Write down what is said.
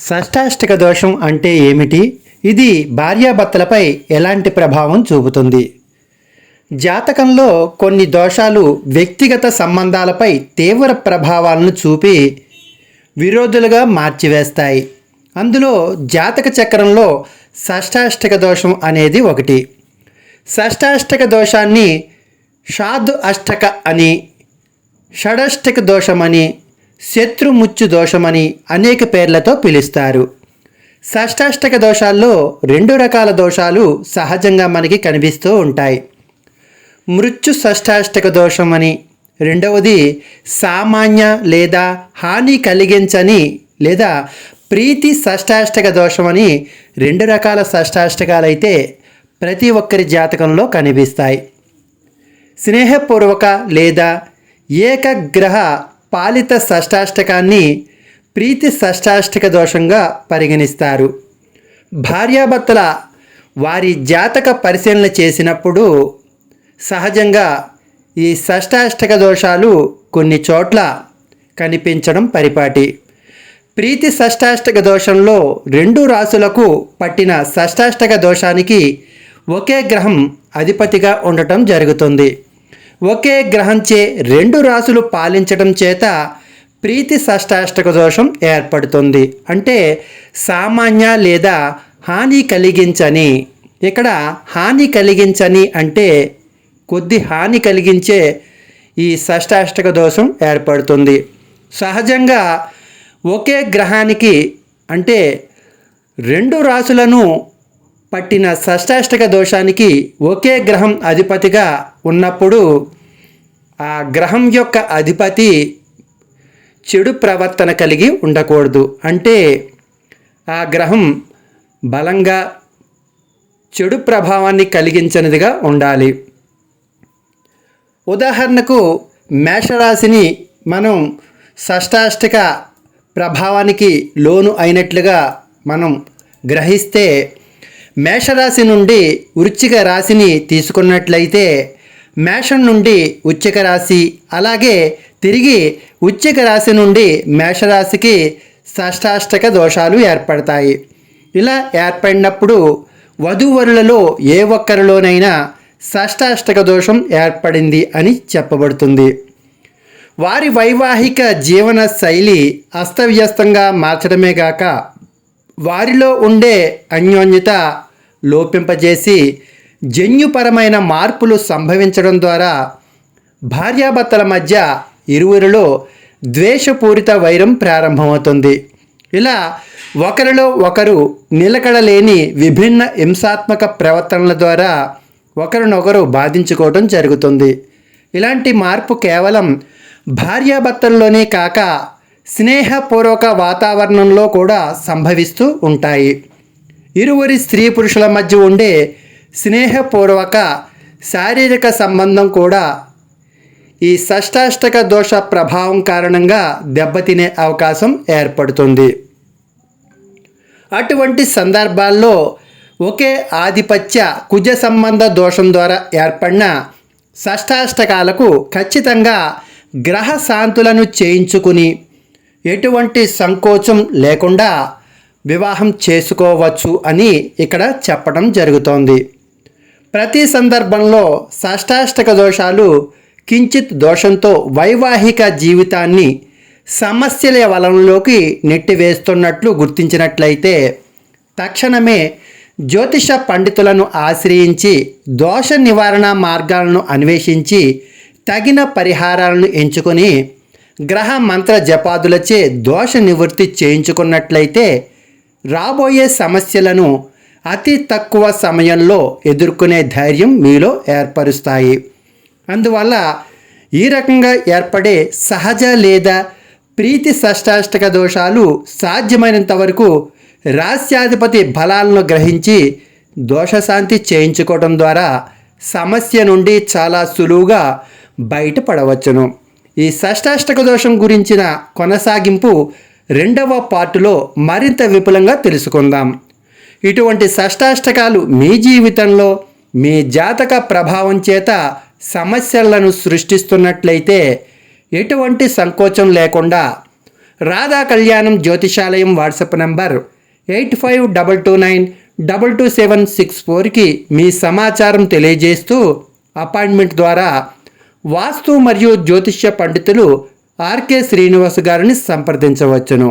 షష్టాష్టక దోషం అంటే ఏమిటి? ఇది భార్యాభర్తలపై ఎలాంటి ప్రభావం చూపుతుంది? జాతకంలో కొన్ని దోషాలు వ్యక్తిగత సంబంధాలపై తీవ్ర ప్రభావాలను చూపి విరోధులుగా మార్చివేస్తాయి. అందులో జాతక చక్రంలో షష్టాష్టక దోషం అనేది ఒకటి. షష్టాష్టక దోషాన్ని షాద్ అష్టక అని, షడష్టక దోషమని, శత్రుముచ్చు దోషమని అనేక పేర్లతో పిలుస్తారు. షష్టాష్టక దోషాల్లో రెండు రకాల దోషాలు సహజంగా మనకి కనిపిస్తూ ఉంటాయి. మృత్యు షష్టాష్టక దోషం అని, రెండవది సామాన్య లేదా హాని కలిగించని లేదా ప్రీతి షష్టాష్టక దోషం అని రెండు రకాల షష్టాష్టకాలైతే ప్రతి ఒక్కరి జాతకంలో కనిపిస్తాయి. స్నేహపూర్వక లేదా ఏకగ్రహ పాలిత షష్టాష్టకాన్ని ప్రీతి షష్టాష్టక దోషంగా పరిగణిస్తారు. భార్యాభర్తల వారి జాతక పరిశీలన చేసినప్పుడు సహజంగా ఈ షష్టాష్టక దోషాలు కొన్ని చోట్ల కనిపించడం పరిపాటి. ప్రీతి షష్టాష్టక దోషంలో రెండు రాసులకు పట్టిన షష్టాష్టక దోషానికి ఒకే గ్రహం అధిపతిగా ఉండటం జరుగుతుంది. ఒకే గ్రహంచే రెండు రాసులు పాలించడం చేత ప్రీతి షష్టాష్టక దోషం ఏర్పడుతుంది. అంటే సామాన్య లేదా హాని కలిగించని. ఇక్కడ హాని కలిగించని అంటే కొద్ది హాని కలిగించే ఈ షష్టాష్టక దోషం ఏర్పడుతుంది. సహజంగా ఒకే గ్రహానికి అంటే రెండు రాసులను పట్టిన షష్టాష్టక దోషానికి ఒకే గ్రహం అధిపతిగా ఉన్నప్పుడు ఆ గ్రహం యొక్క అధిపతి చెడు ప్రవర్తన కలిగి ఉండకూడదు. అంటే ఆ గ్రహం బలంగా చెడు ప్రభావాన్ని కలిగించనిదిగా ఉండాలి. ఉదాహరణకు మేషరాశిని మనం షష్టాష్టక ప్రభావానికి లోను అయినట్లుగా మనం గ్రహిస్తే, మేషరాశి నుండి వృశ్చిక రాశిని తీసుకున్నట్లయితే మేషం నుండి వృశ్చిక రాశి, అలాగే తిరిగి వృశ్చిక రాశి నుండి మేషరాశికి షష్టాష్టక దోషాలు ఏర్పడతాయి. ఇలా ఏర్పడినప్పుడు వధూవరులలో ఏ ఒక్కరిలోనైనా షష్టాష్టక దోషం ఏర్పడింది అని చెప్పబడుతుంది. వారి వైవాహిక జీవన శైలి అస్తవ్యస్తంగా మార్చడమే గాక వారిలో ఉండే అన్యోన్యత లోపింపజేసి జన్యుపరమైన మార్పులు సంభవించడం ద్వారా భార్యాభర్తల మధ్య ఇరువురిలో ద్వేషపూరిత వైరం ప్రారంభమవుతుంది. ఇలా ఒకరిలో ఒకరు నిలకడలేని విభిన్న హింసాత్మక ప్రవర్తనల ద్వారా ఒకరినొకరు బాధించుకోవడం జరుగుతుంది. ఇలాంటి మార్పు కేవలం భార్యాభర్తల్లోనే కాక స్నేహపూర్వక వాతావరణంలో కూడా సంభవిస్తూ ఉంటాయి. ఇరువురి స్త్రీ పురుషుల మధ్య ఉండే స్నేహపూర్వక శారీరక సంబంధం కూడా ఈ షష్టాష్టక దోష ప్రభావం కారణంగా దెబ్బతినే అవకాశం ఏర్పడుతుంది. అటువంటి సందర్భాల్లో ఒకే ఆధిపత్య కుజ సంబంధ దోషం ద్వారా ఏర్పడిన షష్టాష్టకాలకు ఖచ్చితంగా గ్రహ శాంతులను చేయించుకుని ఎటువంటి సంకోచం లేకుండా వివాహం చేసుకోవచ్చు అని ఇక్కడ చెప్పడం జరుగుతోంది. ప్రతి సందర్భంలో షష్టాష్టక దోషాలు కించిత్ దోషంతో వైవాహిక జీవితాన్ని సమస్యల వలయంలోకి నెట్టివేస్తున్నట్లు గుర్తించినట్లయితే తక్షణమే జ్యోతిష పండితులను ఆశ్రయించి దోష నివారణ మార్గాలను అన్వేషించి తగిన పరిహారాలను ఎంచుకొని గ్రహ మంత్ర జపాదులచే దోష నివృత్తి చేయించుకున్నట్లయితే రాబోయే సమస్యలను అతి తక్కువ సమయంలో ఎదుర్కొనే ధైర్యం మీలో ఏర్పరుస్తాయి. అందువల్ల ఈ రకంగా ఏర్పడే సహజ లేదా ప్రీతి షష్టాష్టక దోషాలు సాధ్యమైనంత వరకు రాస్యాధిపతి బలాలను గ్రహించి దోషశాంతి చేయించుకోవడం ద్వారా సమస్య నుండి చాలా సులువుగా బయటపడవచ్చును. ఈ షష్టాష్టక దోషం గురించిన కొనసాగింపు రెండవ పార్టులో మరింత విపులంగా తెలుసుకుందాం. ఇటువంటి షష్టాష్టకాలు మీ జీవితంలో మీ జాతక ప్రభావం చేత సమస్యలను సృష్టిస్తున్నట్లయితే ఎటువంటి సంకోచం లేకుండా రాధా కళ్యాణం జ్యోతిషాలయం వాట్సాప్ నంబర్ 8522922764కి మీ సమాచారం తెలియజేస్తూ అపాయింట్మెంట్ ద్వారా వాస్తు మరియు జ్యోతిష్య పండితులు ఆర్కే శ్రీనివాస్ గారిని సంప్రదించవచ్చును.